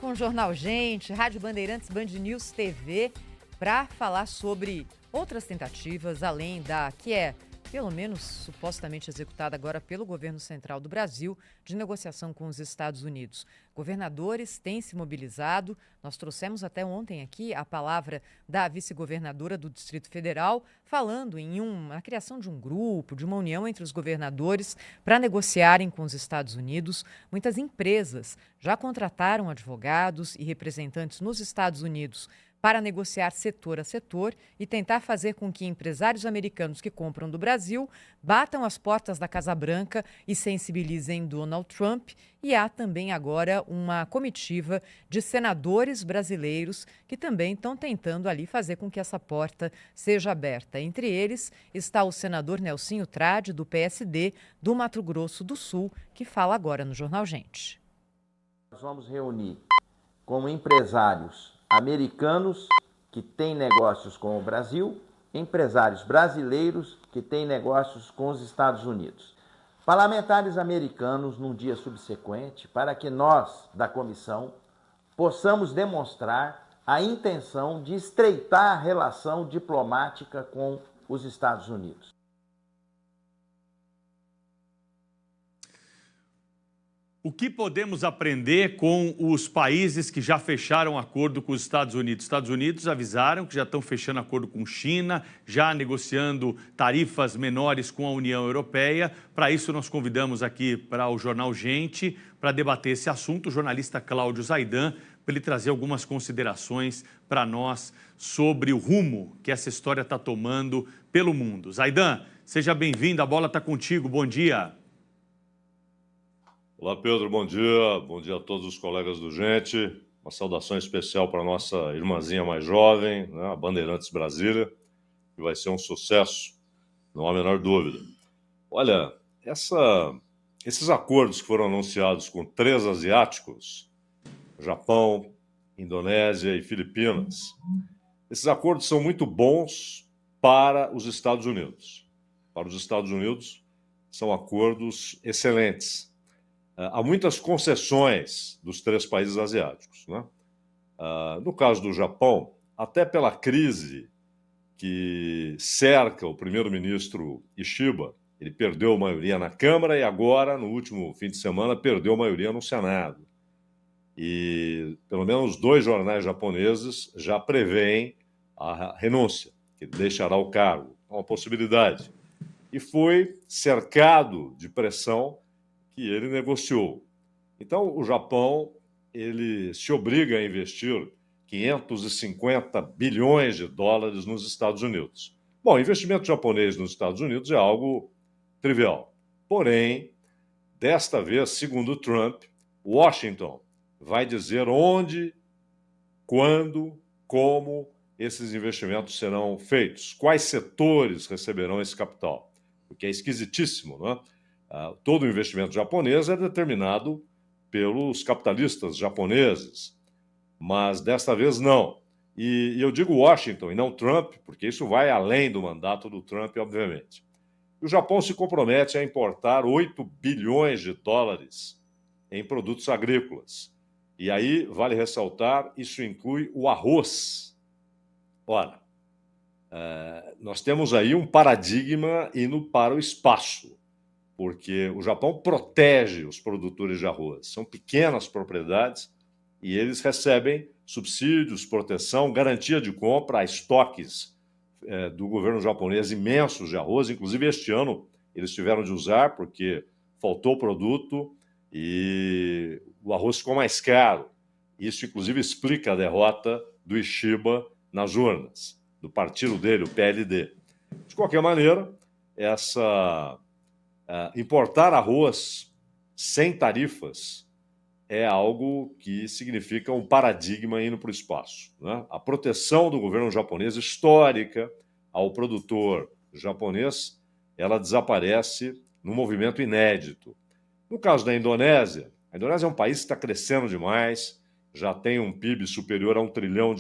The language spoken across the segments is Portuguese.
com o Jornal Gente, Rádio Bandeirantes, Band News TV, para falar sobre outras tentativas, além da que é, pelo menos supostamente executada agora pelo governo central do Brasil, de negociação com os Estados Unidos. Governadores têm se mobilizado. Nós trouxemos até ontem aqui a palavra da vice-governadora do Distrito Federal, falando na criação de um grupo, de uma união entre os governadores para negociarem com os Estados Unidos. Muitas empresas já contrataram advogados e representantes nos Estados Unidos para negociar setor a setor e tentar fazer com que empresários americanos que compram do Brasil batam as portas da Casa Branca e sensibilizem Donald Trump. E há também agora uma comitiva de senadores brasileiros que também estão tentando ali fazer com que essa porta seja aberta. Entre eles está o senador Nelsinho Trade, do PSD, do Mato Grosso do Sul, que fala agora no Jornal Gente. Nós vamos reunir como empresários americanos que têm negócios com o Brasil, empresários brasileiros que têm negócios com os Estados Unidos. Parlamentares americanos num dia subsequente, para que nós, da comissão, possamos demonstrar a intenção de estreitar a relação diplomática com os Estados Unidos. O que podemos aprender com os países que já fecharam acordo com os Estados Unidos? Os Estados Unidos avisaram que já estão fechando acordo com China, já negociando tarifas menores com a União Europeia. Para isso, nós convidamos aqui para o Jornal Gente, para debater esse assunto, o jornalista Cláudio Zaidan, para ele trazer algumas considerações para nós sobre o rumo que essa história está tomando pelo mundo. Zaidan, seja bem-vindo, a bola está contigo, bom dia. Olá, Pedro, bom dia a todos os colegas do Gente, uma saudação especial para a nossa irmãzinha mais jovem, né, a Bandeirantes Brasília, que vai ser um sucesso, não há a menor dúvida. Olha, esses acordos que foram anunciados com 3 asiáticos, Japão, Indonésia e Filipinas, esses acordos são muito bons para os Estados Unidos. Para os Estados Unidos, são acordos excelentes. Há muitas concessões dos 3 países asiáticos, né? No caso do Japão, até pela crise que cerca o primeiro-ministro Ishiba, ele perdeu a maioria na Câmara e agora, no último fim de semana, perdeu a maioria no Senado. E pelo menos 2 jornais japoneses já prevêem a renúncia, que ele deixará o cargo. É uma possibilidade. E foi cercado de pressão que ele negociou. Então, o Japão ele se obriga a investir 550 bilhões de dólares nos Estados Unidos. Bom, investimento japonês nos Estados Unidos é algo trivial. Porém, desta vez, segundo Trump, Washington vai dizer onde, quando, como esses investimentos serão feitos, quais setores receberão esse capital, porque é esquisitíssimo, não é? Todo o investimento japonês é determinado pelos capitalistas japoneses, mas desta vez não. E eu digo Washington e não Trump, porque isso vai além do mandato do Trump, obviamente. O Japão se compromete a importar 8 bilhões de dólares em produtos agrícolas. E aí, vale ressaltar, isso inclui o arroz. Ora, nós temos aí um paradigma indo para o espaço, porque o Japão protege os produtores de arroz. São pequenas propriedades e eles recebem subsídios, proteção, garantia de compra, há estoques do governo japonês imensos de arroz. Inclusive, este ano, eles tiveram de usar porque faltou produto e o arroz ficou mais caro. Isso, inclusive, explica a derrota do Ishiba nas urnas, do partido dele, o PLD. De qualquer maneira, importar arroz sem tarifas é algo que significa um paradigma indo para o espaço, né? A proteção do governo japonês histórica ao produtor japonês, ela desaparece num movimento inédito. No caso da Indonésia, a Indonésia é um país que está crescendo demais, já tem um PIB superior a $1 trilhão,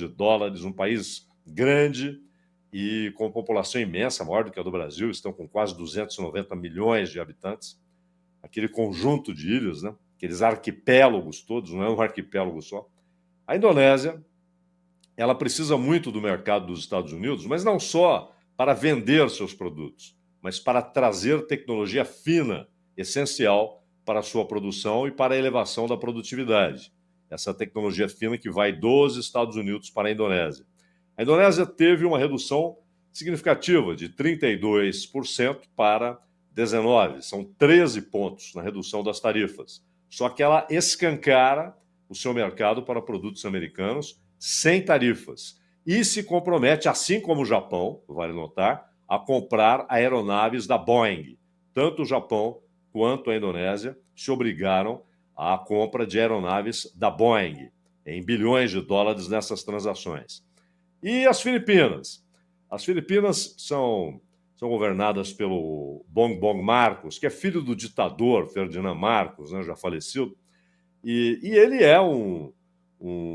um país grande e com população imensa, maior do que a do Brasil, estão com quase 290 milhões de habitantes. Aquele conjunto de ilhas, né? Aqueles arquipélagos todos, não é um arquipélago só, A Indonésia, ela precisa muito do mercado dos Estados Unidos, mas não só para vender seus produtos, mas para trazer tecnologia fina, essencial para a sua produção e para a elevação da produtividade. Essa tecnologia fina que vai dos Estados Unidos para a Indonésia. A Indonésia teve uma redução significativa de 32% para 19%. São 13 pontos na redução das tarifas. Só que ela escancara o seu mercado para produtos americanos sem tarifas e se compromete, assim como o Japão, vale notar, a comprar aeronaves da Boeing. Tanto o Japão quanto a Indonésia se obrigaram à compra de aeronaves da Boeing, em bilhões de dólares nessas transações. E as Filipinas? As Filipinas são governadas pelo Bongbong Marcos, que é filho do ditador Ferdinand Marcos, né, já falecido, e ele é um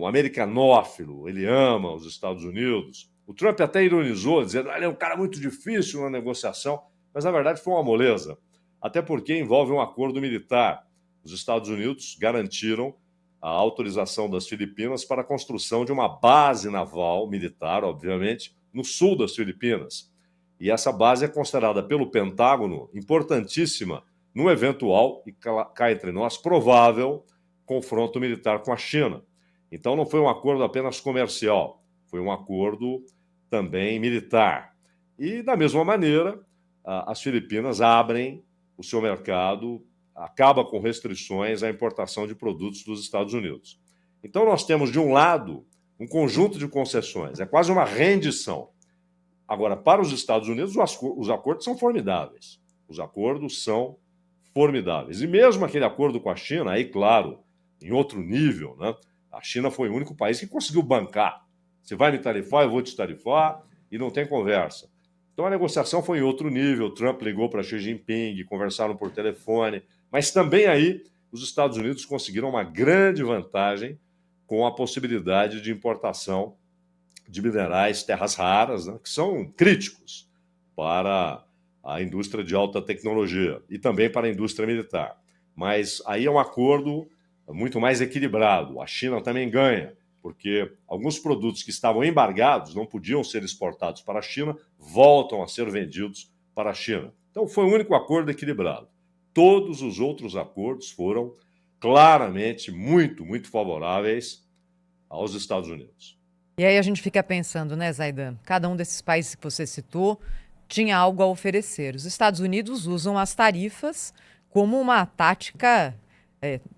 americanófilo, ele ama os Estados Unidos. O Trump até ironizou, dizendo que ele é um cara muito difícil na negociação, mas na verdade foi uma moleza, até porque envolve um acordo militar. Os Estados Unidos garantiram a autorização das Filipinas para a construção de uma base naval militar, obviamente, no sul das Filipinas. E essa base é considerada pelo Pentágono importantíssima no eventual, e cá entre nós, provável confronto militar com a China. Então não foi um acordo apenas comercial, foi um acordo também militar. E, da mesma maneira, as Filipinas abrem o seu mercado, acaba com restrições à importação de produtos dos Estados Unidos. Então nós temos, de um lado, um conjunto de concessões, é quase uma rendição. Agora, para os Estados Unidos, os acordos são formidáveis. Os acordos são formidáveis. E mesmo aquele acordo com a China, aí, claro, em outro nível, né? A China foi o único país que conseguiu bancar. Você vai me tarifar, eu vou te tarifar, e não tem conversa. Então a negociação foi em outro nível. Trump ligou para Xi Jinping, conversaram por telefone, mas também aí os Estados Unidos conseguiram uma grande vantagem com a possibilidade de importação de minerais, terras raras, né, que são críticos para a indústria de alta tecnologia e também para a indústria militar. Mas aí é um acordo muito mais equilibrado. A China também ganha, porque alguns produtos que estavam embargados, não podiam ser exportados para a China, voltam a ser vendidos para a China. Então foi o único acordo equilibrado. Todos os outros acordos foram claramente muito, muito favoráveis aos Estados Unidos. E aí a gente fica pensando, né, Zaidan? Cada um desses países que você citou tinha algo a oferecer. Os Estados Unidos usam as tarifas como uma tática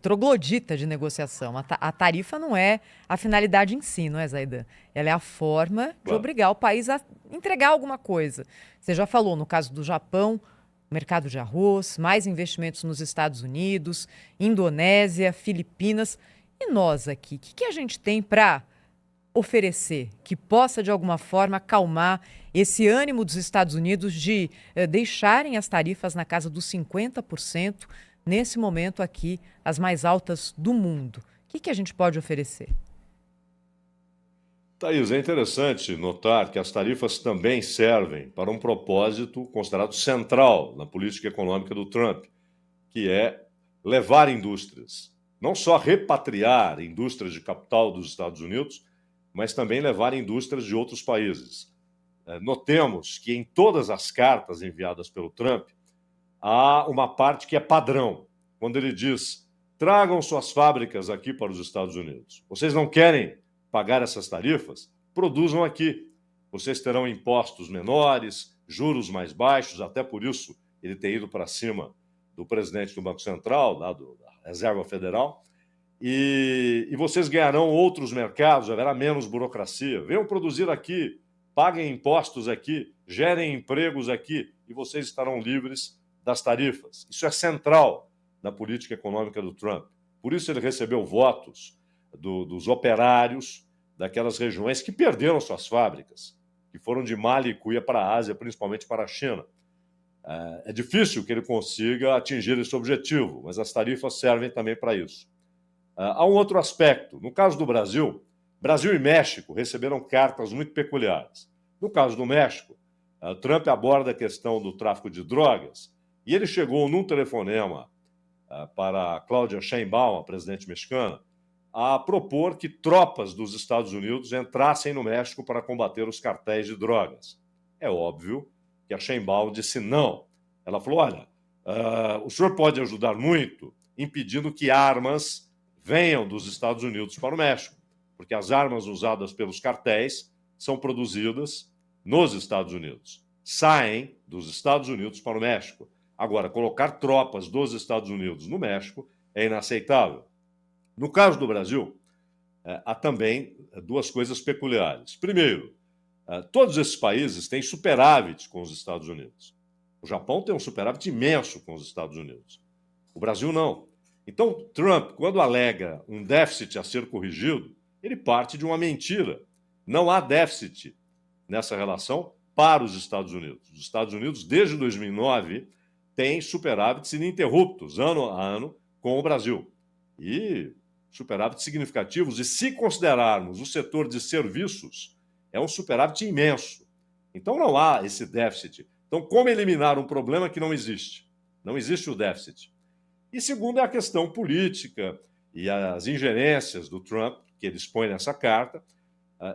troglodita de negociação. A tarifa não é a finalidade em si, não é, Zaidan? Ela é a forma de obrigar o país a entregar alguma coisa. Você já falou, no caso do Japão, mercado de arroz, mais investimentos nos Estados Unidos, Indonésia, Filipinas. E nós aqui, o que a gente tem para oferecer que possa, de alguma forma, acalmar esse ânimo dos Estados Unidos de deixarem as tarifas na casa dos 50%, nesse momento aqui, as mais altas do mundo? O que a gente pode oferecer? Thaís, é interessante notar que as tarifas também servem para um propósito considerado central na política econômica do Trump, que é levar indústrias, não só repatriar indústrias de capital dos Estados Unidos, mas também levar indústrias de outros países. Notemos que em todas as cartas enviadas pelo Trump, há uma parte que é padrão, quando ele diz: tragam suas fábricas aqui para os Estados Unidos. Vocês não querem pagar essas tarifas? Produzam aqui. Vocês terão impostos menores, juros mais baixos, até por isso ele tem ido para cima do presidente do Banco Central, da Reserva Federal, e vocês ganharão outros mercados, haverá menos burocracia. Venham produzir aqui, paguem impostos aqui, gerem empregos aqui, e vocês estarão livres das tarifas. Isso é central na política econômica do Trump. Por isso ele recebeu votos dos operários daquelas regiões que perderam suas fábricas, que foram de Mali e Cuia para a Ásia, principalmente para a China. É difícil que ele consiga atingir esse objetivo, mas as tarifas servem também para isso. Há um outro aspecto. No caso do Brasil, Brasil e México receberam cartas muito peculiares. No caso do México, Trump aborda a questão do tráfico de drogas e ele chegou num telefonema para Cláudia Sheinbaum, a presidente mexicana, a propor que tropas dos Estados Unidos entrassem no México para combater os cartéis de drogas. É óbvio que a Sheinbaum disse não. Ela falou, olha, o senhor pode ajudar muito impedindo que armas venham dos Estados Unidos para o México, porque as armas usadas pelos cartéis são produzidas nos Estados Unidos, saem dos Estados Unidos para o México. Agora, colocar tropas dos Estados Unidos no México é inaceitável. No caso do Brasil, há também duas coisas peculiares. Primeiro, todos esses países têm superávit com os Estados Unidos. O Japão tem um superávit imenso com os Estados Unidos. O Brasil não. Então, Trump, quando alega um déficit a ser corrigido, ele parte de uma mentira. Não há déficit nessa relação para os Estados Unidos. Os Estados Unidos, desde 2009, têm superávites ininterruptos, ano a ano, com o Brasil. E superávites significativos. E se considerarmos o setor de serviços, é um superávit imenso. Então, não há esse déficit. Então, como eliminar um problema que não existe? Não existe o déficit. E segundo é a questão política e as ingerências do Trump, que ele expõe nessa carta.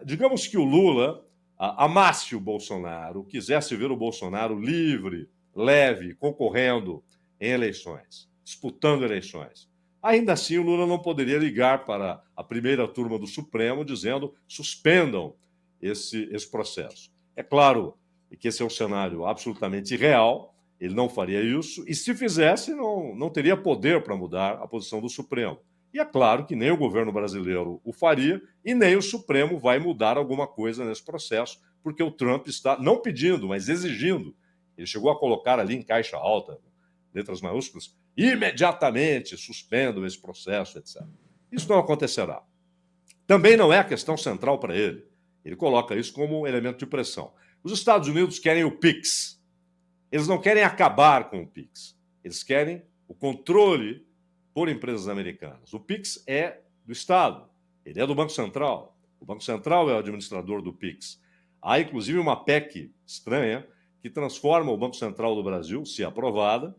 Digamos que o Lula amasse o Bolsonaro, quisesse ver o Bolsonaro livre, leve, concorrendo em eleições, disputando eleições. Ainda assim, o Lula não poderia ligar para a primeira turma do Supremo dizendo suspendam esse processo. É claro que esse é um cenário absolutamente irreal, ele não faria isso, e se fizesse, não teria poder para mudar a posição do Supremo. E é claro que nem o governo brasileiro o faria, e nem o Supremo vai mudar alguma coisa nesse processo, porque o Trump está não pedindo, mas exigindo. Ele chegou a colocar ali em caixa alta, letras maiúsculas, imediatamente suspendam esse processo, etc. Isso não acontecerá. Também não é a questão central para ele. Ele coloca isso como um elemento de pressão. Os Estados Unidos querem o PIX. Eles não querem acabar com o PIX. Eles querem o controle por empresas americanas. O PIX é do Estado. Ele é do Banco Central. O Banco Central é o administrador do PIX. Há, inclusive, uma PEC estranha que transforma o Banco Central do Brasil, se aprovada,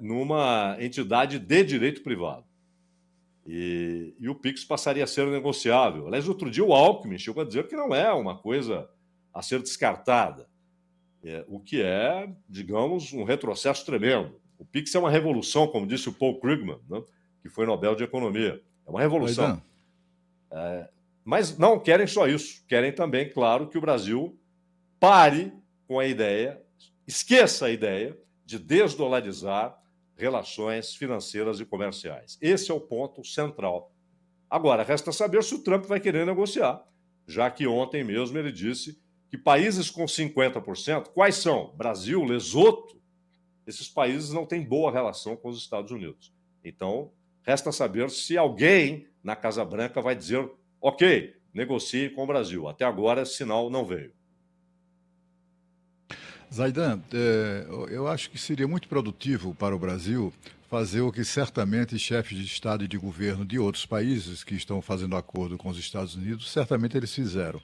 numa entidade de direito privado. E o PIX passaria a ser negociável. Aliás, outro dia o Alckmin chegou a dizer que não é uma coisa a ser descartada, o que é, digamos, um retrocesso tremendo. O PIX é uma revolução, como disse o Paul Krugman, né, que foi Nobel de Economia. É uma revolução. Mas não querem só isso. Querem também, claro, que o Brasil pare com a ideia, esqueça a ideia de desdolarizar relações financeiras e comerciais. Esse é o ponto central. Agora, resta saber se o Trump vai querer negociar, já que ontem mesmo ele disse que países com 50%, quais são? Brasil, Lesoto, esses países não têm boa relação com os Estados Unidos. Então, resta saber se alguém na Casa Branca vai dizer, ok, negocie com o Brasil. Até agora, esse sinal não veio. Zaidan, eu acho que seria muito produtivo para o Brasil fazer o que certamente chefes de Estado e de governo de outros países que estão fazendo acordo com os Estados Unidos, certamente eles fizeram,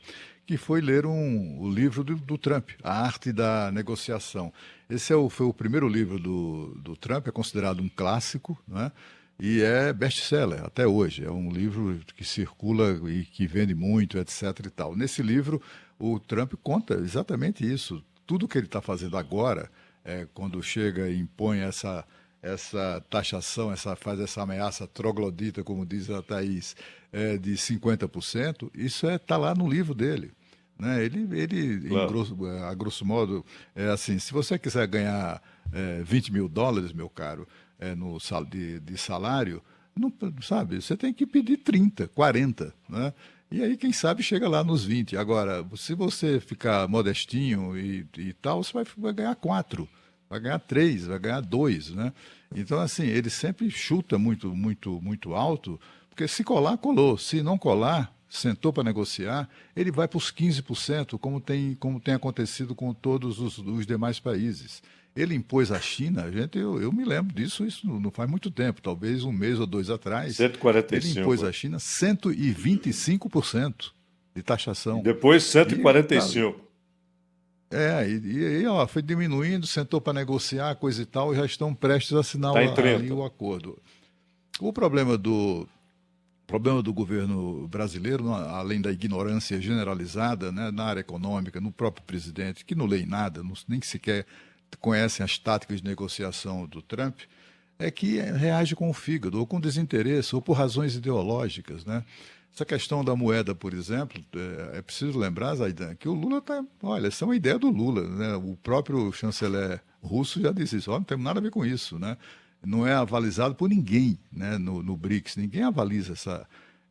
que foi ler o livro do Trump, A Arte da Negociação. Esse foi o primeiro livro do Trump, é considerado um clássico, né? E é best-seller até hoje. É um livro que circula e que vende muito, etc. e tal. Nesse livro, o Trump conta exatamente isso. Tudo que ele está fazendo agora, quando chega e impõe essa taxação, faz essa ameaça troglodita, como diz a Thaís, de 50%, isso está lá no livro dele. Né? Ele claro. A grosso modo, é assim, se você quiser ganhar $20 mil, meu caro, de salário, não, sabe, você tem que pedir 30, 40, né? E aí, quem sabe, chega lá nos 20. Agora, se você ficar modestinho e tal, você vai ganhar 4, vai ganhar 3, vai ganhar 2, né? Então, assim, ele sempre chuta muito, muito, muito alto, porque se colar, colou. Se não colar, sentou para negociar, ele vai para os 15%, como tem acontecido com todos os demais países. Ele impôs à China, eu me lembro disso, isso não faz muito tempo, talvez um mês ou dois atrás. 145. Ele impôs à China 125% de taxação. E depois 145%. E ó, foi diminuindo, sentou para negociar, coisa e tal, e já estão prestes a assinar ali o acordo. O problema do problema do governo brasileiro, além da ignorância generalizada, né, na área econômica, no próprio presidente, que não lê em nada, nem sequer conhecem as táticas de negociação do Trump, é que reage com o fígado, ou com desinteresse, ou por razões ideológicas, né? Essa questão da moeda, por exemplo, é preciso lembrar, Zaidan, que o Lula está... Olha, essa é uma ideia do Lula, né? O próprio chanceler russo já disse isso, não tem nada a ver com isso, né? Não é avalizado por ninguém, né, no BRICS, ninguém avaliza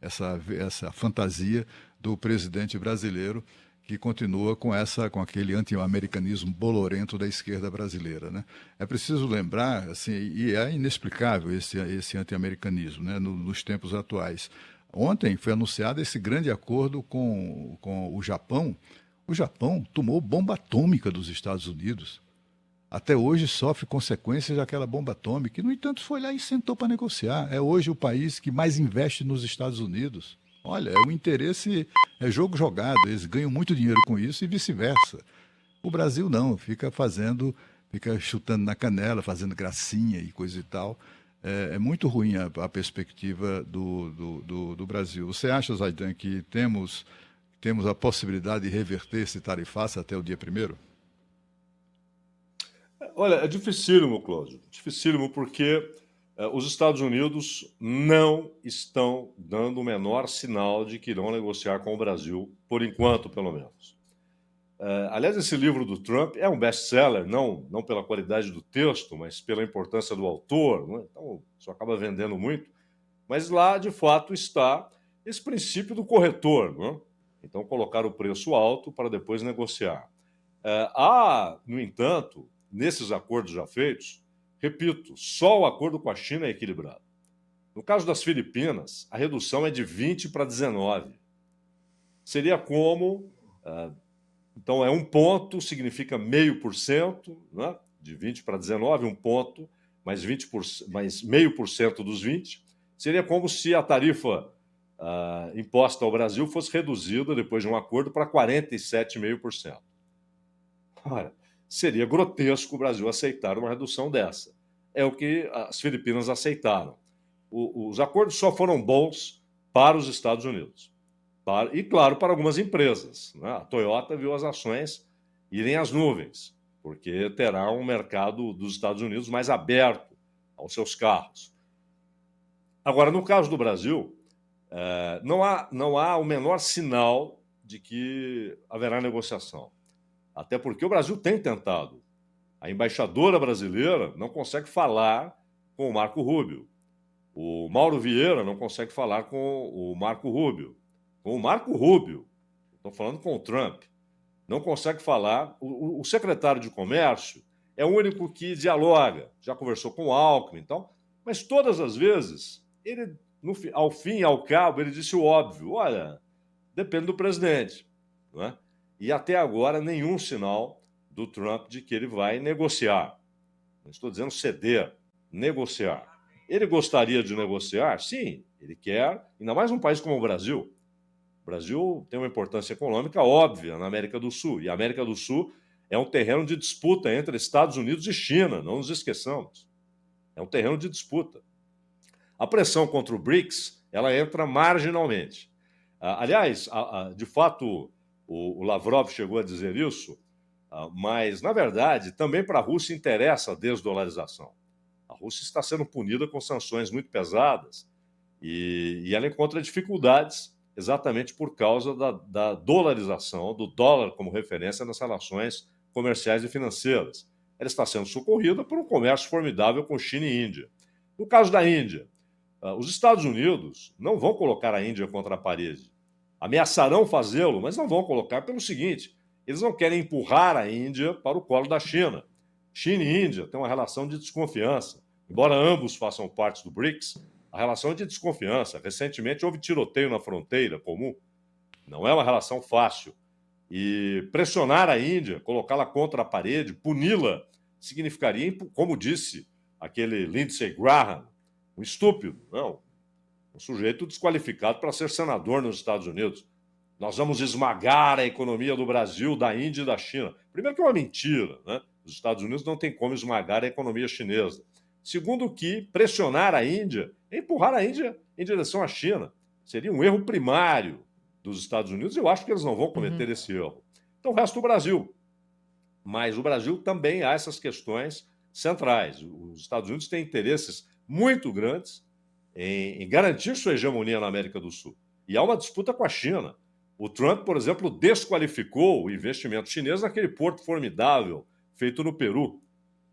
essa fantasia do presidente brasileiro que continua com aquele anti-americanismo bolorento da esquerda brasileira, né? É preciso lembrar, assim, e é inexplicável esse anti-americanismo, né, nos tempos atuais. Ontem foi anunciado esse grande acordo com o Japão. O Japão tomou bomba atômica dos Estados Unidos. Até hoje sofre consequências daquela bomba atômica. E, no entanto, foi lá e sentou para negociar. É hoje o país que mais investe nos Estados Unidos. Olha, o interesse é jogo jogado. Eles ganham muito dinheiro com isso e vice-versa. O Brasil não, fica chutando na canela, fazendo gracinha e coisa e tal. É muito ruim a perspectiva do Brasil. Você acha, Zaidan, que temos a possibilidade de reverter esse tarifaço até o dia 1º? Olha, é dificílimo, Cláudio. Dificílimo porque os Estados Unidos não estão dando o menor sinal de que irão negociar com o Brasil, por enquanto, pelo menos. Aliás, esse livro do Trump é um best-seller, não pela qualidade do texto, mas pela importância do autor, né? Então, isso acaba vendendo muito. Mas lá, de fato, está esse princípio do corretor, né? Então, colocar o preço alto para depois negociar. No entanto, nesses acordos já feitos, repito, só o acordo com a China é equilibrado. No caso das Filipinas, a redução é de 20 para 19. Seria como... Então, um ponto significa 0,5%, né? De 20 para 19, um ponto, mais 0,5% dos 20. Seria como se a tarifa imposta ao Brasil fosse reduzida, depois de um acordo, para 47,5%. Ora, seria grotesco o Brasil aceitar uma redução dessa. É o que as Filipinas aceitaram. Os acordos só foram bons para os Estados Unidos. E, claro, para algumas empresas, né? A Toyota viu as ações irem às nuvens, porque terá um mercado dos Estados Unidos mais aberto aos seus carros. Agora, no caso do Brasil, não há o menor sinal de que haverá negociação. Até porque o Brasil tem tentado. A embaixadora brasileira não consegue falar com o Marco Rubio. O Mauro Vieira não consegue falar com o Marco Rubio. Com o Marco Rubio, estou falando com o Trump, não consegue falar. O secretário de Comércio é o único que dialoga. Já conversou com o Alckmin, então, mas todas as vezes, ele, ao fim e ao cabo, ele disse o óbvio: olha, depende do presidente, não é? E até agora nenhum sinal do Trump de que ele vai negociar. Não estou dizendo ceder, negociar. Ele gostaria de negociar? Sim, ele quer, ainda mais num país como o Brasil. O Brasil tem uma importância econômica óbvia na América do Sul. E a América do Sul é um terreno de disputa entre Estados Unidos e China, não nos esqueçamos. É um terreno de disputa. A pressão contra o BRICS, ela entra marginalmente. Aliás, de fato, o Lavrov chegou a dizer isso, mas, na verdade, também para a Rússia interessa a desdolarização. A Rússia está sendo punida com sanções muito pesadas e ela encontra dificuldades exatamente por causa da dolarização, do dólar como referência nas relações comerciais e financeiras. Ela está sendo socorrida por um comércio formidável com China e Índia. No caso da Índia, os Estados Unidos não vão colocar a Índia contra a parede. Ameaçarão fazê-lo, mas não vão colocar pelo seguinte: eles não querem empurrar a Índia para o colo da China. China e Índia têm uma relação de desconfiança. Embora ambos façam parte do BRICS, a relação é de desconfiança. Recentemente houve tiroteio na fronteira comum. Não é uma relação fácil. E pressionar a Índia, colocá-la contra a parede, puni-la, significaria, como disse aquele Lindsey Graham, um estúpido, não, um sujeito desqualificado para ser senador nos Estados Unidos. Nós vamos esmagar a economia do Brasil, da Índia e da China. Primeiro que é uma mentira, né? Os Estados Unidos não têm como esmagar a economia chinesa. Segundo que pressionar a Índia é empurrar a Índia em direção à China. Seria um erro primário dos Estados Unidos. Eu acho que eles não vão cometer esse erro. Então, o resto do Brasil. Mas o Brasil também há essas questões centrais. Os Estados Unidos têm interesses muito grandes em garantir sua hegemonia na América do Sul. E há uma disputa com a China. O Trump, por exemplo, desqualificou o investimento chinês naquele porto formidável feito no Peru,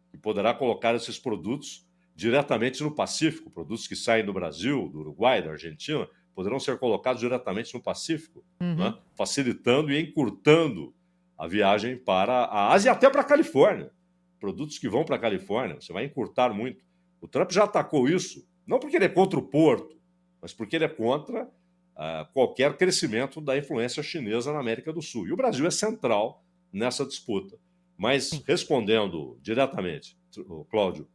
que poderá colocar esses produtos diretamente no Pacífico. Produtos que saem do Brasil, do Uruguai, da Argentina, poderão ser colocados diretamente no Pacífico, né? Facilitando e encurtando a viagem para a Ásia e até para a Califórnia. Produtos que vão para a Califórnia, você vai encurtar muito. O Trump já atacou isso, não porque ele é contra o porto, mas porque ele é contra qualquer crescimento da influência chinesa na América do Sul. E o Brasil é central nessa disputa. Mas, respondendo diretamente, Cláudio,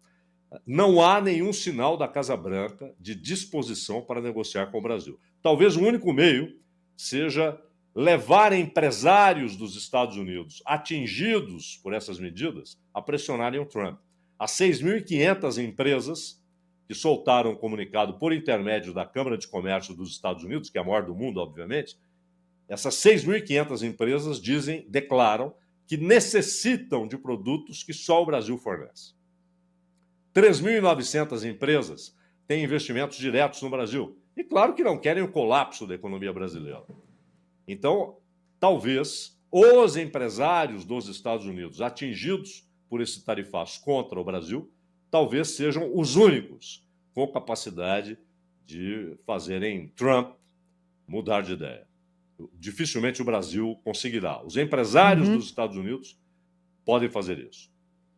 não há nenhum sinal da Casa Branca de disposição para negociar com o Brasil. Talvez o único meio seja levar empresários dos Estados Unidos atingidos por essas medidas a pressionarem o Trump. As 6.500 empresas que soltaram um comunicado por intermédio da Câmara de Comércio dos Estados Unidos, que é a maior do mundo, obviamente, essas 6.500 empresas declaram que necessitam de produtos que só o Brasil fornece. 3.900 empresas têm investimentos diretos no Brasil. E claro que não querem o colapso da economia brasileira. Então, talvez os empresários dos Estados Unidos atingidos por esse tarifaço contra o Brasil, talvez sejam os únicos com capacidade de fazerem Trump mudar de ideia. Dificilmente o Brasil conseguirá. Os empresários dos Estados Unidos podem fazer isso.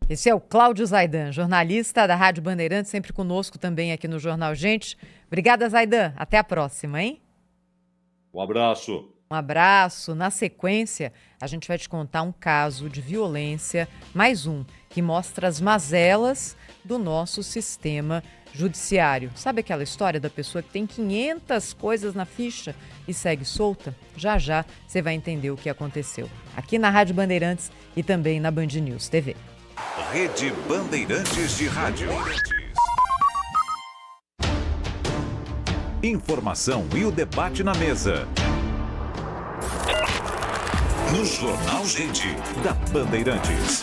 Esse é o Cláudio Zaidan, jornalista da Rádio Bandeirantes, sempre conosco também aqui no Jornal Gente. Obrigada, Zaidan. Até a próxima, hein? Um abraço. Um abraço. Na sequência, a gente vai te contar um caso de violência, mais um, que mostra as mazelas do nosso sistema judiciário. Sabe aquela história da pessoa que tem 500 coisas na ficha e segue solta? Já já você vai entender o que aconteceu. Aqui na Rádio Bandeirantes e também na Band News TV. Rede Bandeirantes de Rádio. Informação e o debate na mesa. No Jornal Gente, da Bandeirantes.